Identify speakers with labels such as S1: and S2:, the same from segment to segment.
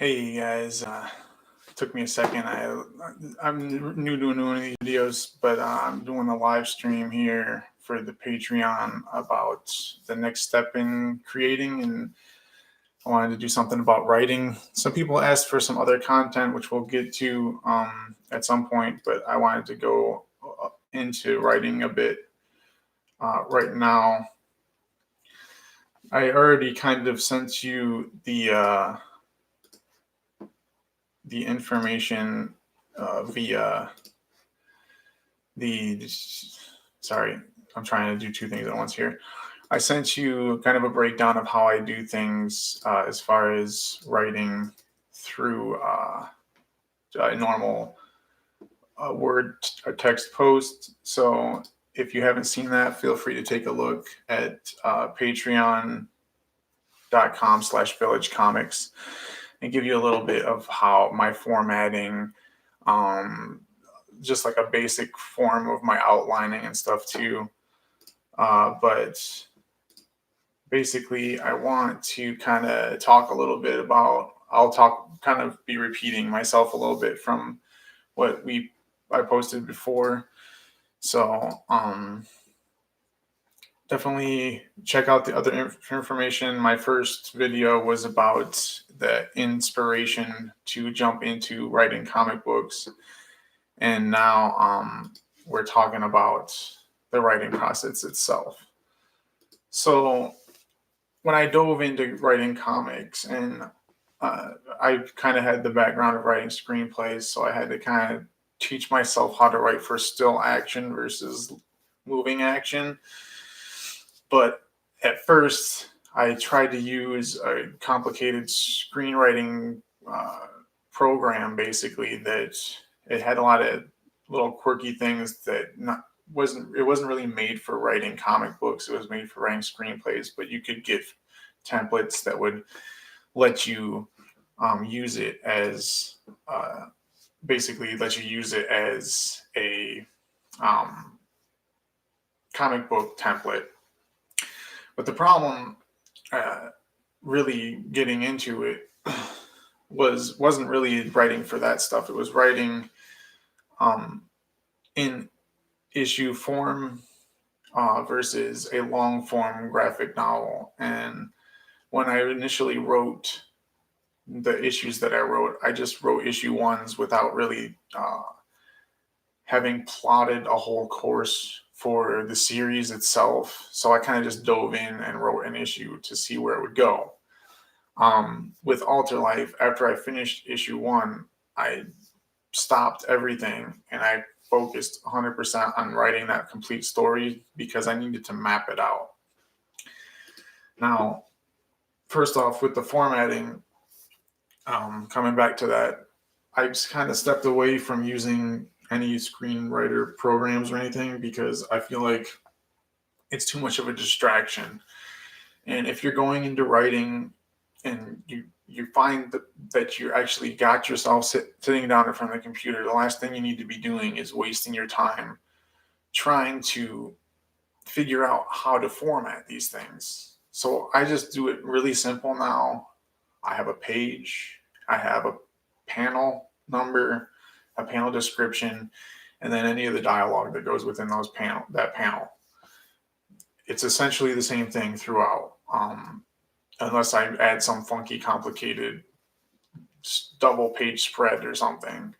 S1: Hey guys, took me a second. I'm new to doing these videos, but I'm doing a live stream here for the Patreon about the next step in creating, and I wanted to do something about writing. Some people asked for some other content, which we'll get to at some point, but I wanted to go into writing a bit right now. I already kind of sent you the information via the sorry, I'm trying to do two things at once here. I sent you kind of a breakdown of how I do things as far as writing through a normal word or text post. So if you haven't seen that, feel free to take a look at patreon.com/village comics and give you a little bit of how my formatting, um, just like a basic form of my outlining and stuff too. But basically, I want to kind of talk a little bit about. Kind of be repeating myself a little bit from what I posted before. So definitely check out the other information. My first video was about the inspiration to jump into writing comic books, and now we're talking about the writing process itself. So when I dove into writing comics, and I kind of had the background of writing screenplays, so I had to kind of teach myself how to write for still action versus moving action. But at first, I tried to use a complicated screenwriting program, basically, that it had a lot of little quirky things that wasn't really made for writing comic books. It was made for writing screenplays, but you could get templates that would let you use it as basically let you use it as a um, comic book template. But the problem, uh, really getting into it, wasn't really writing for that stuff. It was writing um, in issue form versus a long form graphic novel. And when I initially wrote the issues that I wrote, I just wrote issue ones without really having plotted a whole course for the series itself. So I kind of just dove in and wrote an issue to see where it would go. With Alter Life, after I finished issue one, I stopped everything and I focused 100% on writing that complete story because I needed to map it out. Now, first off, with the formatting, coming back to that, I just kind of stepped away from using any screenwriter programs or anything because I feel like it's too much of a distraction. And if you're going into writing and you find that you actually got yourself sitting down in front of the computer, the last thing you need to be doing is wasting your time trying to figure out how to format these things. So I just do it really simple now. I have a page, I have a panel number, a panel description, and then any of the dialogue that goes within that panel. It's essentially the same thing throughout, unless I add some funky, complicated double page spread or something,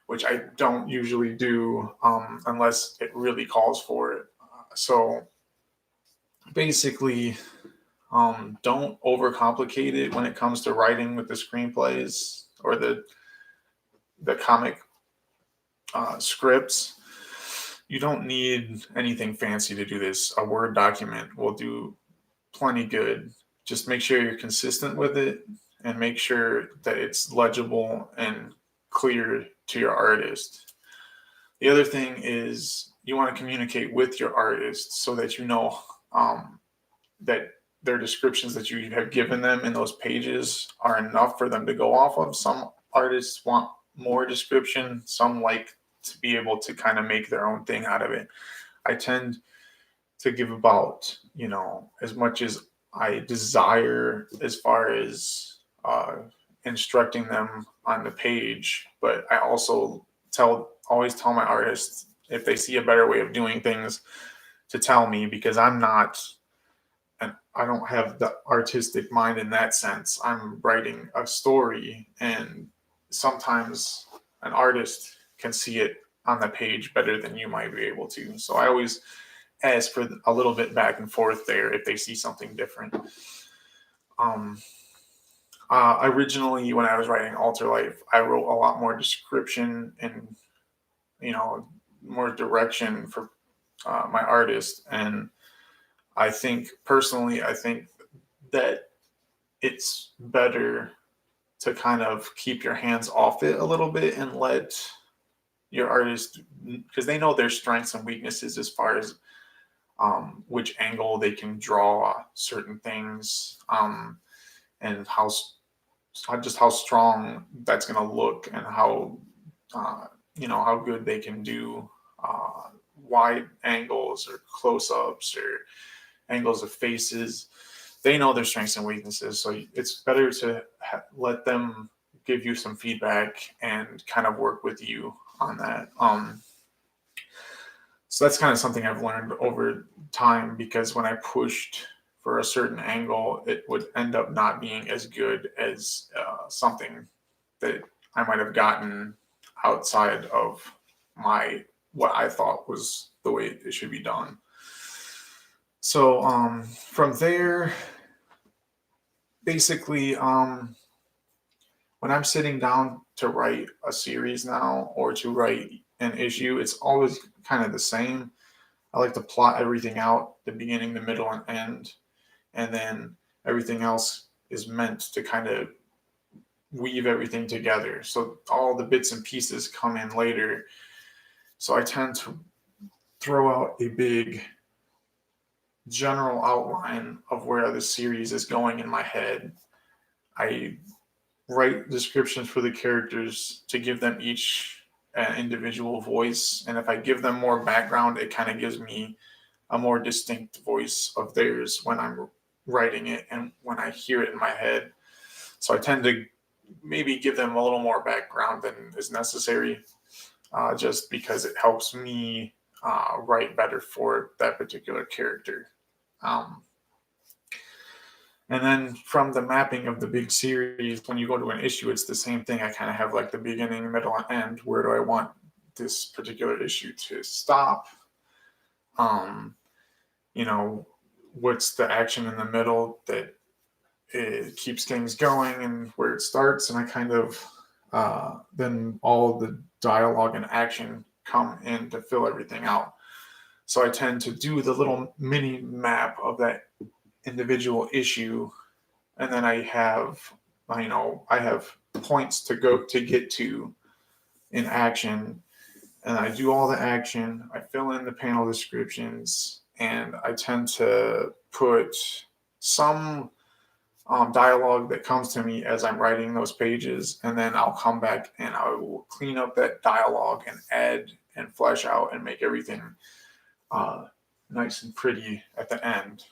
S1: which I don't usually do unless it really calls for it. So basically, don't overcomplicate it when it comes to writing with the screenplays or the comic scripts. You don't need anything fancy to do this. A Word document will do plenty good. Just make sure you're consistent with it and make sure that it's legible and clear to your artist. The other thing is you want to communicate with your artist so that you know that their descriptions that you have given them in those pages are enough for them to go off of. Some artists want more description, some like to be able to kind of make their own thing out of it. I tend to give about, as much as I desire as far as instructing them on the page, but I also always tell my artists if they see a better way of doing things to tell me, because I don't have the artistic mind in that sense. I'm writing a story, and sometimes an artist can see it on the page better than you might be able to. So I always ask for a little bit back and forth there if they see something different. Um, Originally, when I was writing Alter Life, I wrote a lot more description and, you know, more direction for my artist. And I think personally, I think that it's better to kind of keep your hands off it a little bit and let your artist, because they know their strengths and weaknesses as far as which angle they can draw certain things, and just how strong that's going to look, and how how good they can do wide angles or close-ups or angles of faces. They know their strengths and weaknesses, so it's better to let them give you some feedback and kind of work with you on that. So that's kind of something I've learned over time, because when I pushed for a certain angle, it would end up not being as good as something that I might have gotten outside of what I thought was the way it should be done. So from there, basically, when I'm sitting down to write a series now, or to write an issue, it's always kind of the same. I like to plot everything out, the beginning, the middle, and end, and then everything else is meant to kind of weave everything together. So all the bits and pieces come in later. So I tend to throw out a big general outline of where the series is going in my head. I write descriptions for the characters to give them each an individual voice. And if I give them more background, it kind of gives me a more distinct voice of theirs when I'm writing it and when I hear it in my head. So I tend to maybe give them a little more background than is necessary, just because it helps me write better for that particular character. Um, and then from the mapping of the big series, when you go to an issue, it's the same thing. I kind of have like the beginning, middle, and end. Where do I want this particular issue to stop? Um, what's the action in the middle that it keeps things going, and where it starts, and I kind of then all the dialogue and action come in to fill everything out. So I tend to do the little mini map of that individual issue, and then I have points to get to in action, and I do all the action. I fill in the panel descriptions, and I tend to put some dialogue that comes to me as I'm writing those pages, and then I'll come back and I will clean up that dialogue and add and flesh out and make everything nice and pretty at the end.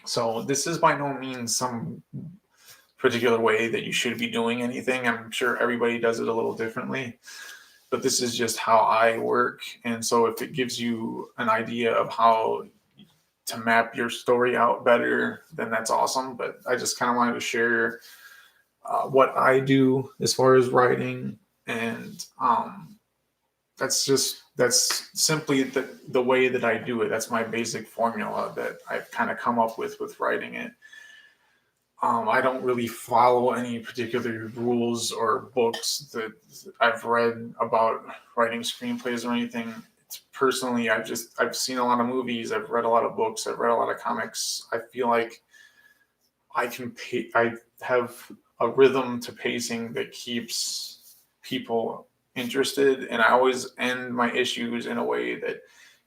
S1: So this is by no means some particular way that you should be doing anything. I'm sure everybody does it a little differently, but this is just how I work. And so if it gives you an idea of how to map your story out better, then that's awesome. But I just kind of wanted to share what I do as far as writing, and that's simply the way that I do it. That's my basic formula that I've kind of come up with writing it. I don't really follow any particular rules or books that I've read about writing screenplays or anything. Personally, I've seen a lot of movies, I've read a lot of books, I've read a lot of comics. I feel like I have a rhythm to pacing that keeps people interested, and I always end my issues in a way that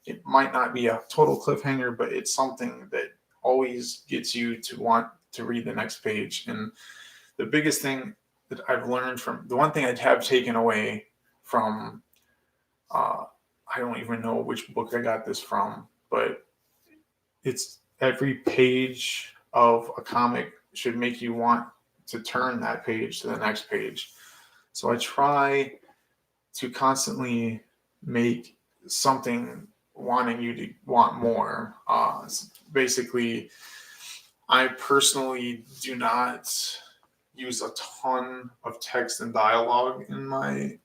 S1: it might not be a total cliffhanger, but it's something that always gets you to want to read the next page. And the biggest thing that I've learned from the one thing I'd have taken away from I don't even know which book I got this from, but it's every page of a comic should make you want to turn that page to the next page. So I try to constantly make something wanting you to want more. Basically, I personally do not use a ton of text and dialogue in my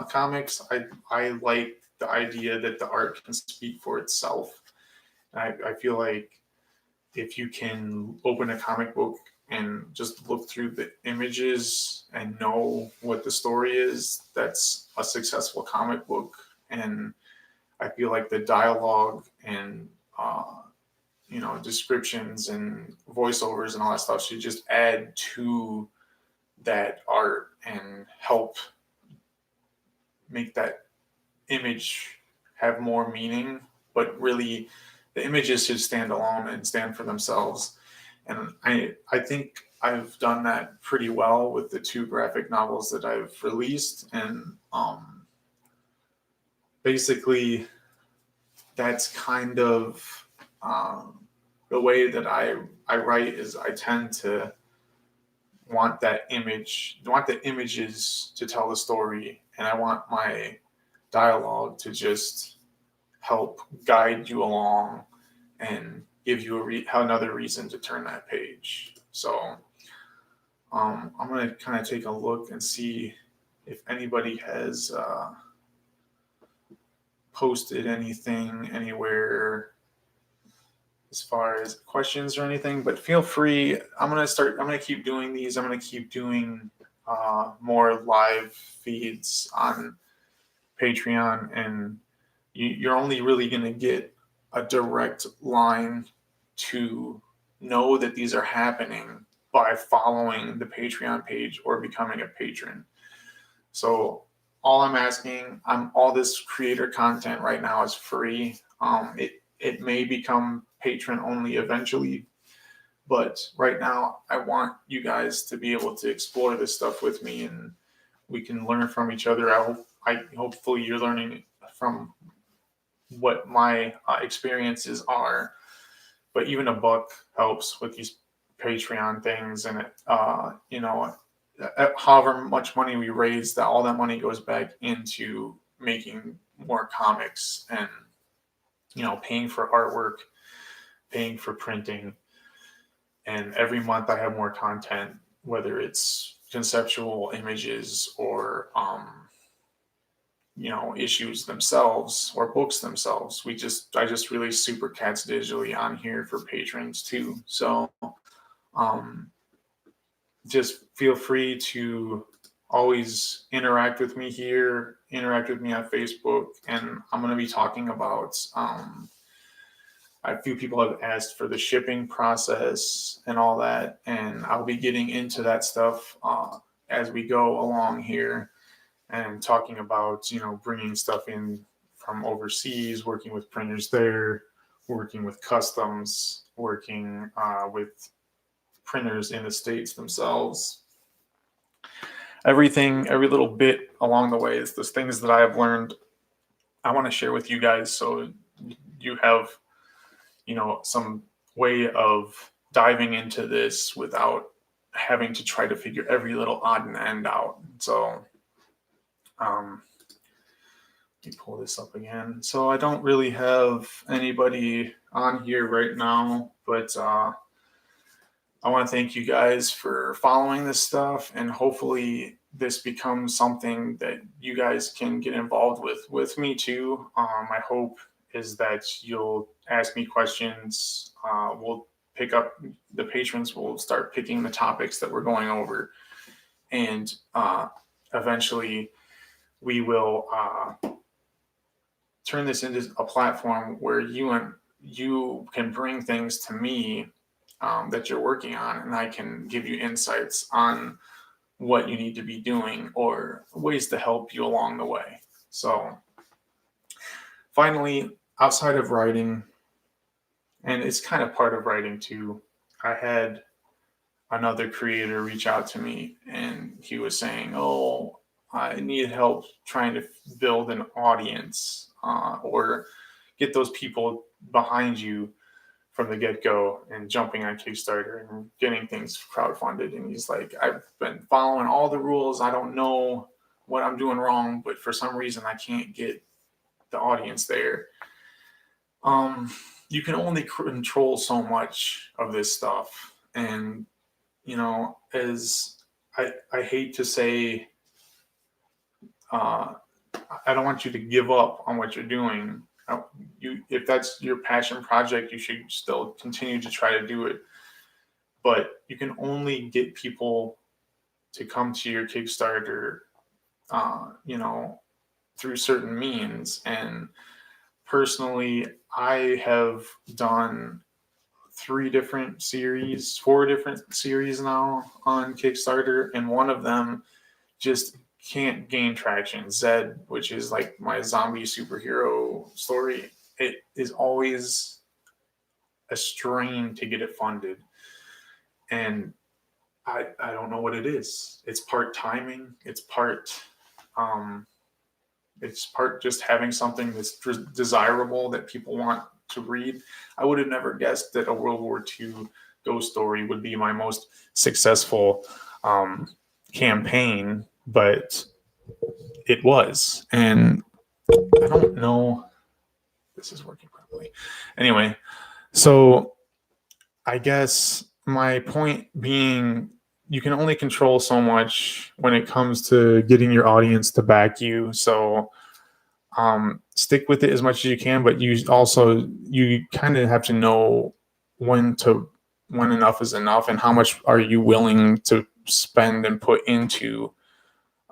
S1: comics. I like the idea that the art can speak for itself. I feel like if you can open a comic book and just look through the images and know what the story is, that's a successful comic book. And I feel like the dialogue and descriptions and voiceovers and all that stuff should just add to that art and help make that image have more meaning. But really, the images should stand alone and stand for themselves. And I think I've done that pretty well with the 2 graphic novels that I've released. And basically, that's kind of the way that I write. Is I tend to want the images to tell the story, and I want my dialogue to just help guide you along and give you another reason to turn that page. So I'm going to kind of take a look and see if anybody has posted anything anywhere as far as questions or anything, but feel free. I'm going to keep doing these. I'm going to keep doing more live feeds on Patreon, and you're only really going to get a direct line to know that these are happening by following the Patreon page or becoming a patron. So all I'm asking, all this creator content right now is free. It may become patron only eventually, but right now I want you guys to be able to explore this stuff with me, and we can learn from each other. Hopefully you're learning from what my experiences are, but even a buck helps with these Patreon things. And however much money we raise, that all that money goes back into making more comics and paying for artwork, paying for printing. And every month I have more content, whether it's conceptual images or issues themselves or books themselves. I just release Super Cats digitally on here for patrons too. So just feel free to always interact with me here, interact with me on Facebook, and I'm going to be talking about a few people have asked for the shipping process and all that, and I'll be getting into that stuff as we go along here, and talking about bringing stuff in from overseas, working with printers there, working with customs, working with printers in the States themselves. Every little bit along the way is those things that I have learned. I want to share with you guys, so you have some way of diving into this without having to try to figure every little odd and end out. So let me pull this up again. So I don't really have anybody on here right now, but I want to thank you guys for following this stuff, and hopefully this becomes something that you guys can get involved with me too. My hope is that you'll ask me questions. The patrons will start picking the topics that we're going over, and eventually we will turn this into a platform where you can bring things to me that you're working on, and I can give you insights on what you need to be doing or ways to help you along the way. So finally, outside of writing, and it's kind of part of writing too, I had another creator reach out to me, and he was saying, "Oh, I need help trying to build an audience or get those people behind you from the get-go and jumping on Kickstarter and getting things crowdfunded. And he's like, I've been following all the rules. I don't know what I'm doing wrong, but for some reason I can't get the audience there. You can only control so much of this stuff. And, as I hate to say, I don't want you to give up on what you're doing. If that's your passion project, you should still continue to try to do it. But you can only get people to come to your Kickstarter, through certain means. And personally, I have done 4 different series now on Kickstarter, and one of them just can't gain traction. Zed, which is like my zombie superhero story, it is always a strain to get it funded. And I don't know what it is. It's part timing. It's part just having something that's desirable that people want to read. I would have never guessed that a World War II ghost story would be my most successful campaign, but it was. And I don't know if this is working properly. Anyway, so I guess my point being, you can only control so much when it comes to getting your audience to back you. So stick with it as much as you can, but you kind of have to know when enough is enough, and how much are you willing to spend and put into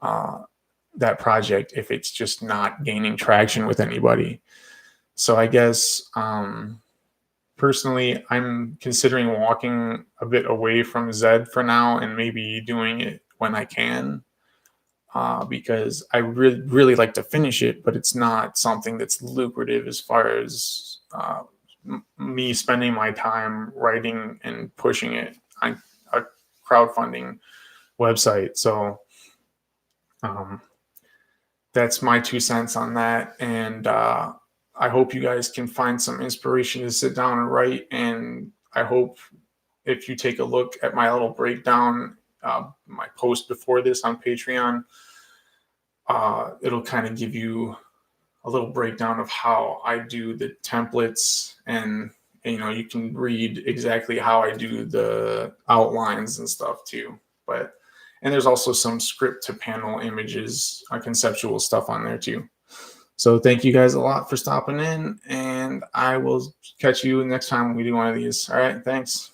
S1: that project if it's just not gaining traction with anybody. So I guess personally, I'm considering walking a bit away from Zed for now and maybe doing it when I can, because I really like to finish it, but it's not something that's lucrative as far as me spending my time writing and pushing it on a crowdfunding website. So that's my 2 cents on that. And I hope you guys can find some inspiration to sit down and write. And I hope if you take a look at my little breakdown, my post before this on Patreon, it'll kind of give you a little breakdown of how I do the templates, and you can read exactly how I do the outlines and stuff too. And there's also some script to panel images, conceptual stuff on there too. So thank you guys a lot for stopping in, and I will catch you next time we do one of these. All right, thanks.